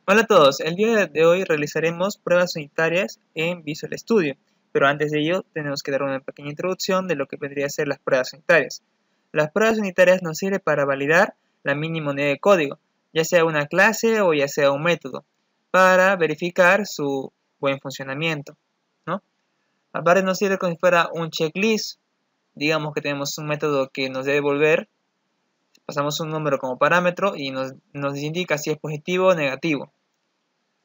Hola a todos, el día de hoy realizaremos pruebas unitarias en Visual Studio, pero antes de ello tenemos que dar una pequeña introducción de lo que vendría a ser las pruebas unitarias. Las pruebas unitarias nos sirven para validar la mínima unidad de código, ya sea una clase o ya sea un método, para verificar su buen funcionamiento, ¿no? Aparte nos sirve como si fuera un checklist. Digamos que tenemos un método que nos debe devolver, pasamos un número como parámetro y nos indica si es positivo o negativo.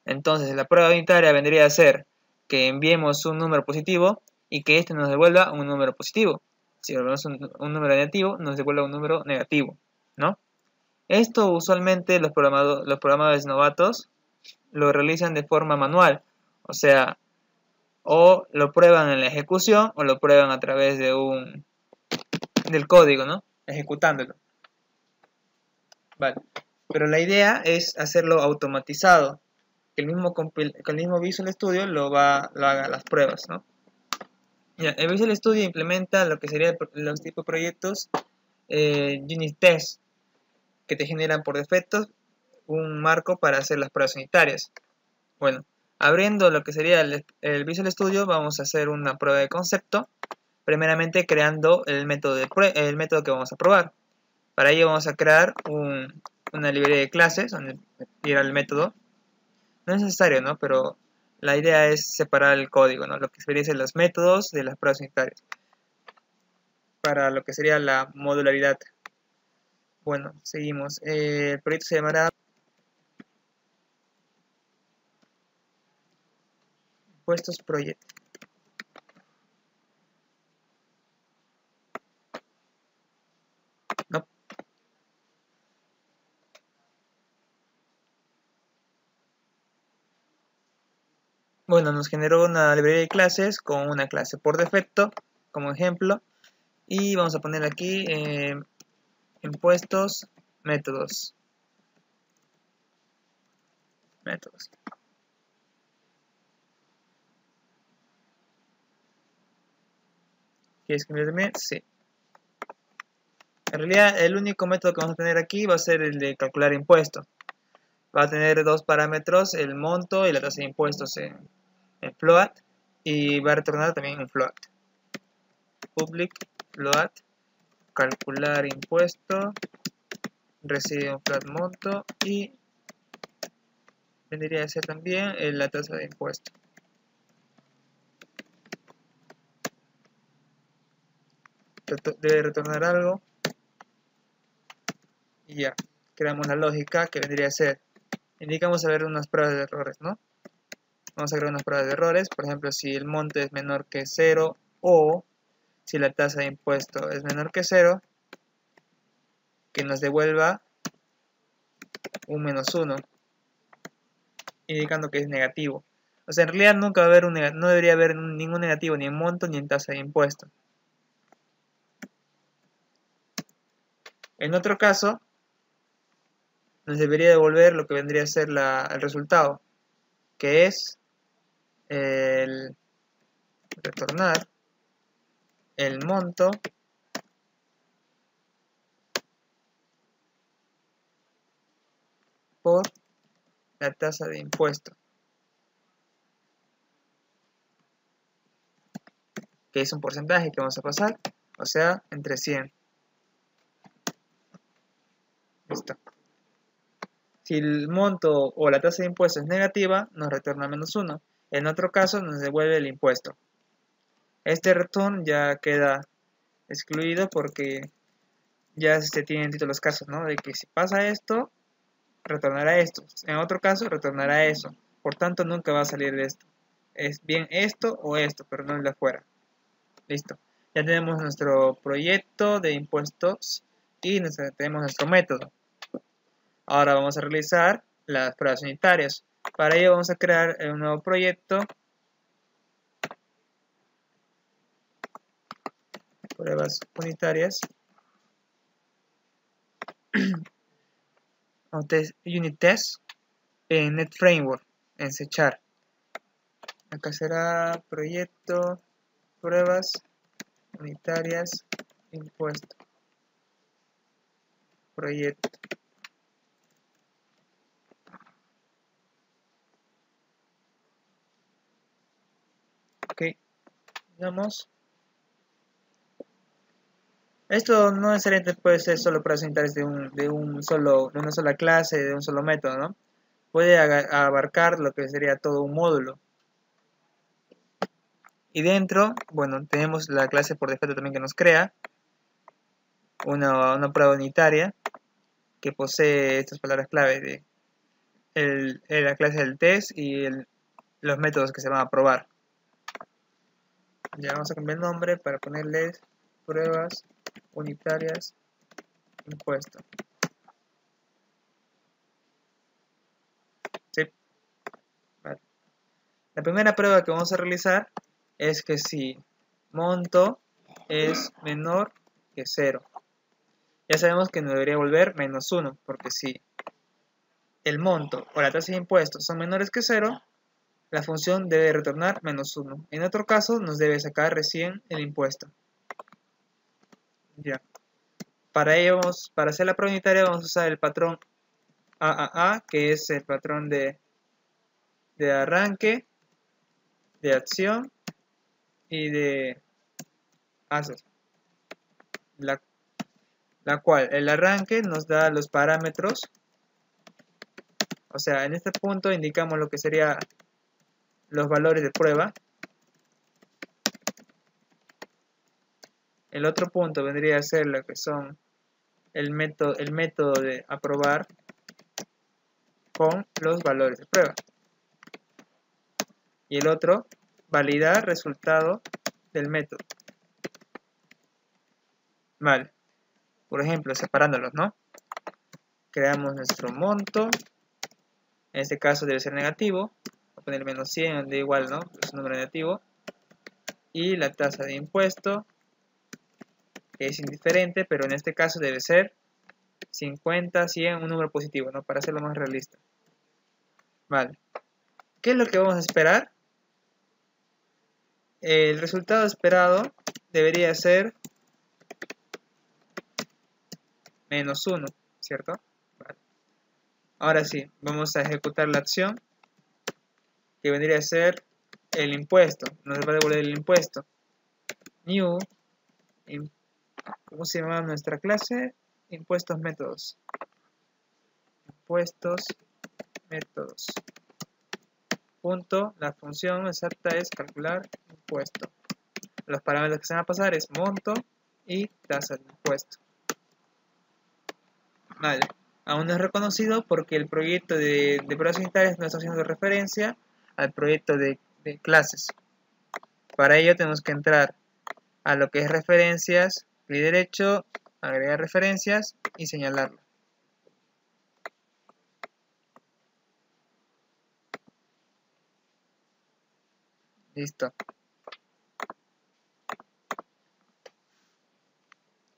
Entonces la prueba unitaria vendría a ser que enviemos un número positivo y que este nos devuelva un número positivo. Si devolvemos un número negativo, nos devuelva un número negativo, ¿no? Esto usualmente los programadores novatos lo realizan de forma manual, o sea, o lo prueban en la ejecución o lo prueban a través del código, ¿no? Ejecutándolo. Vale. Pero la idea es hacerlo automatizado, que el mismo Visual Studio lo haga las pruebas, ¿no? Ya, el Visual Studio implementa lo que serían los tipos de proyectos unit test, que te generan por defecto un marco para hacer las pruebas unitarias. Bueno, abriendo lo que sería el Visual Studio, vamos a hacer una prueba de concepto, primeramente creando el método que vamos a probar. Para ello vamos a crear una librería de clases donde ir al método. No es necesario, ¿no? Pero la idea es separar el código, ¿no? Lo que serían los métodos de las pruebas unitarias para lo que sería la modularidad. Bueno, seguimos. El proyecto se llamará Puestos Project. No. Bueno, nos generó una librería de clases con una clase por defecto como ejemplo. Y vamos a poner aquí impuestos métodos. ¿Quieres que me termine? Sí. En realidad el único método que vamos a tener aquí va a ser el de calcular impuestos. Va a tener dos parámetros, el monto y la tasa de impuestos en float, y va a retornar también un float. Public float, calcular impuesto, recibe un float monto y vendría a ser también la tasa de impuesto. Debe retornar algo y ya, creamos la lógica que vendría a ser, indicamos a ver unas pruebas de errores, ¿no? Vamos a crear unas pruebas de errores, por ejemplo, si el monto es menor que 0 o si la tasa de impuesto es menor que 0, que nos devuelva un -1, indicando que es negativo. O sea, en realidad nunca va a haber no debería haber ningún negativo ni en monto ni en tasa de impuesto. En otro caso, nos debería devolver lo que vendría a ser el resultado, que es el retornar el monto por la tasa de impuesto, que es un porcentaje que vamos a pasar, o sea, entre 100. Listo. Si el monto o la tasa de impuesto es negativa, nos retorna -1. En otro caso, nos devuelve el impuesto. Este return ya queda excluido porque ya se tienen todos los casos, ¿no? De que si pasa esto, retornará esto. En otro caso, retornará eso. Por tanto, nunca va a salir de esto. Es bien esto o esto, pero no el de afuera. Listo. Ya tenemos nuestro proyecto de impuestos y tenemos nuestro método. Ahora vamos a realizar las pruebas unitarias. Para ello vamos a crear un nuevo proyecto. Pruebas unitarias. Unit test en NetFramework, en C#. Acá será proyecto, pruebas unitarias, impuesto, proyecto. Digamos, esto no necesariamente puede ser solo pruebas unitarias de una sola clase, de un solo método, ¿no? Puede abarcar lo que sería todo un módulo. Y dentro, bueno, tenemos la clase por defecto también que nos crea una prueba unitaria que posee estas palabras clave de la clase del test y los métodos que se van a probar. Ya vamos a cambiar el nombre para ponerles pruebas unitarias impuesto. ¿Sí? Vale. La primera prueba que vamos a realizar es que si monto es menor que 0. Ya sabemos que nos debería volver menos 1, porque si el monto o la tasa de impuestos son menores que 0, la función debe retornar menos 1. En otro caso, nos debe sacar recién el impuesto. Ya. Para ello, para hacer la prueba unitaria, vamos a usar el patrón AAA, que es el patrón de arranque, de acción y de hacer. La cual el arranque nos da los parámetros. O sea, en este punto indicamos lo que serían los valores de prueba. El otro punto vendría a ser lo que son el método de aprobar con los valores de prueba. Y el otro, validar resultado del método. Vale. Por ejemplo, separándolos, ¿no? Creamos nuestro monto. En este caso debe ser negativo. Voy a poner menos 100, donde igual, ¿no? Es un número negativo. Y la tasa de impuesto, que es indiferente, pero en este caso debe ser 50, 100, un número positivo, ¿no? Para hacerlo más realista. Vale. ¿Qué es lo que vamos a esperar? El resultado esperado debería ser menos 1, ¿cierto? Vale. Ahora sí, vamos a ejecutar la acción que vendría a ser el impuesto. Nos va a devolver el impuesto. New, ¿cómo se llama nuestra clase? Impuestos métodos. Impuestos métodos. Punto, la función exacta es calcular impuesto. Los parámetros que se van a pasar es monto y tasa de impuesto. Vale, aún no es reconocido porque el proyecto de pruebas unitarias no está haciendo referencia al proyecto de clases. Para ello tenemos que entrar a lo que es referencias, clic derecho, agregar referencias y señalarlo. Listo.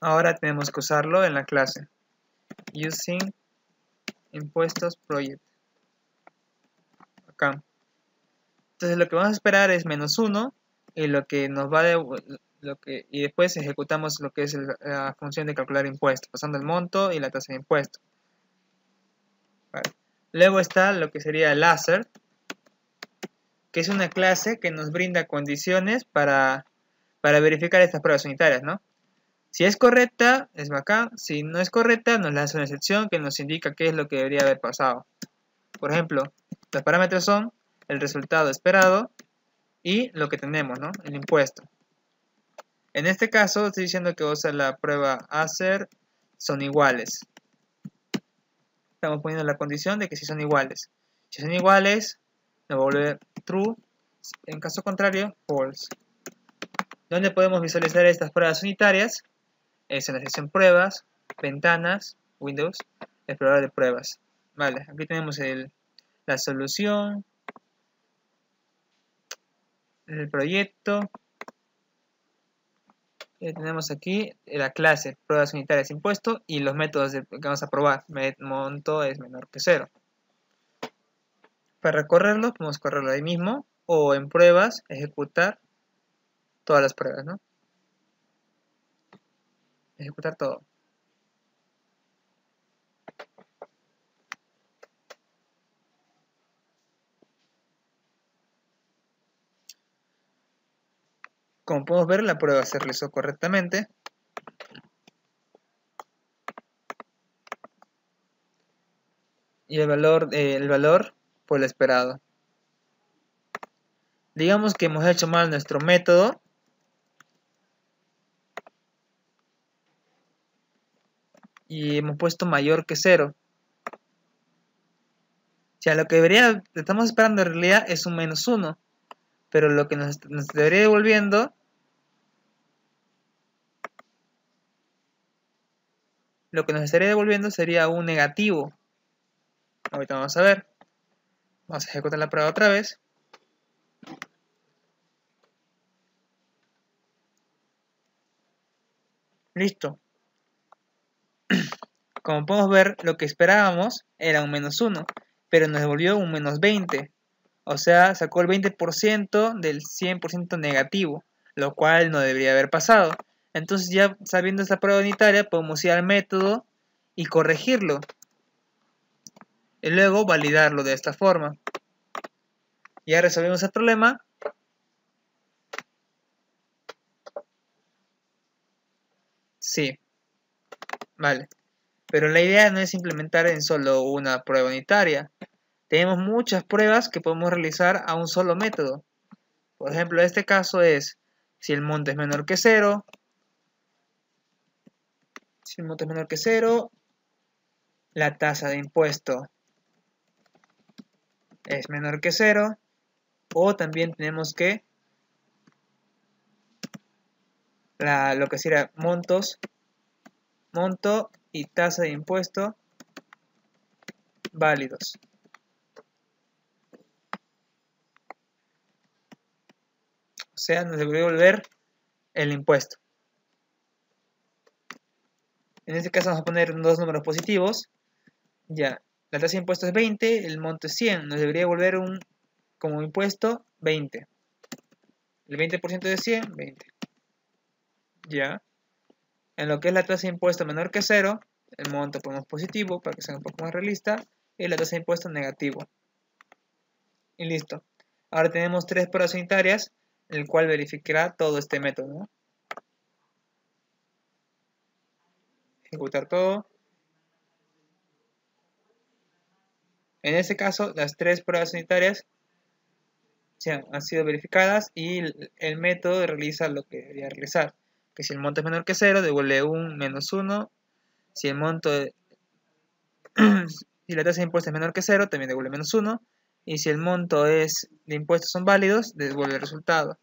Ahora tenemos que usarlo en la clase. Using impuestos project. Acá. Entonces lo que vamos a esperar es menos 1 y lo que nos va y después ejecutamos lo que es la función de calcular impuestos, pasando el monto y la tasa de impuesto. Vale. Luego está lo que sería el láser, que es una clase que nos brinda condiciones para verificar estas pruebas unitarias, ¿no? Si es correcta, es bacán. Si no es correcta, nos lanza una excepción que nos indica qué es lo que debería haber pasado. Por ejemplo, los parámetros son el resultado esperado y lo que tenemos, ¿no? El impuesto. En este caso, estoy diciendo que usa la prueba hacer son iguales. Estamos poniendo la condición de que si son iguales. Si son iguales, nos va a volver true. En caso contrario, false. ¿Dónde podemos visualizar estas pruebas unitarias? Es en la sección pruebas, ventanas, Windows, explorador de pruebas. Vale, aquí tenemos la solución, el proyecto. Tenemos aquí la clase, pruebas unitarias impuesto y los métodos que vamos a probar. Monto es menor que 0. Para recorrerlo, podemos correrlo ahí mismo o en pruebas, ejecutar todas las pruebas, ¿no? Ejecutar todo. Como podemos ver, la prueba se realizó correctamente. Y el valor fue el esperado. Digamos que hemos hecho mal nuestro método. Y hemos puesto mayor que 0. O sea, lo que estamos esperando en realidad es un menos 1. Pero lo que nos debería devolviendo, sería un negativo. Ahorita vamos a ver. Vamos a ejecutar la prueba otra vez. Listo. Como podemos ver, lo que esperábamos era un menos 1, pero nos devolvió un menos 20. O sea, sacó el 20% del 100% negativo, lo cual no debería haber pasado. Entonces, ya sabiendo esta prueba unitaria, podemos ir al método y corregirlo. Y luego validarlo de esta forma. Ya resolvimos el problema. Sí, vale. Pero la idea no es implementar en solo una prueba unitaria. Tenemos muchas pruebas que podemos realizar a un solo método. Por ejemplo, este caso es si el monto es menor que 0. Si el monto es menor que 0, la tasa de impuesto es menor que 0. O también tenemos que lo que sería monto y tasa de impuesto válidos. O sea, nos debería devolver el impuesto. En este caso vamos a poner dos números positivos. Ya, la tasa de impuesto es 20, el monto es 100. Nos debería devolver como impuesto 20. El 20% de 100, 20. Ya. En lo que es la tasa de impuesto menor que 0, el monto ponemos positivo para que sea un poco más realista. Y la tasa de impuesto negativo. Y listo. Ahora tenemos tres pruebas unitarias, el cual verificará todo este método, ¿no? Ejecutar todo. En este caso, las tres pruebas unitarias han sido verificadas y el método realiza lo que debería realizar. Que si el monto es menor que 0, devuelve un menos 1. Si el monto si la tasa de impuestos es menor que 0, también devuelve menos 1. Y si el monto de impuestos son válidos, devuelve el resultado.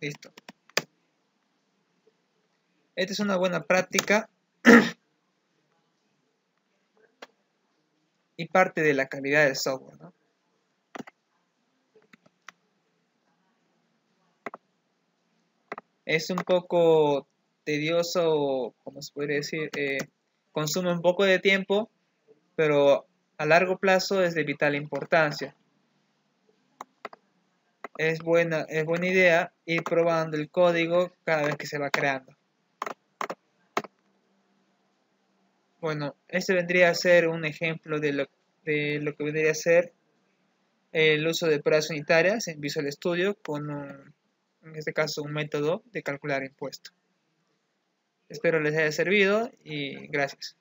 Listo. Esta es una buena práctica y parte de la calidad del software, ¿no? Es un poco tedioso, como se podría decir, consume un poco de tiempo, pero a largo plazo es de vital importancia. Es buena idea ir probando el código cada vez que se va creando. Bueno, este vendría a ser un ejemplo de lo que vendría a ser el uso de pruebas unitarias en Visual Studio con en este caso un método de calcular impuesto. Espero les haya servido y gracias.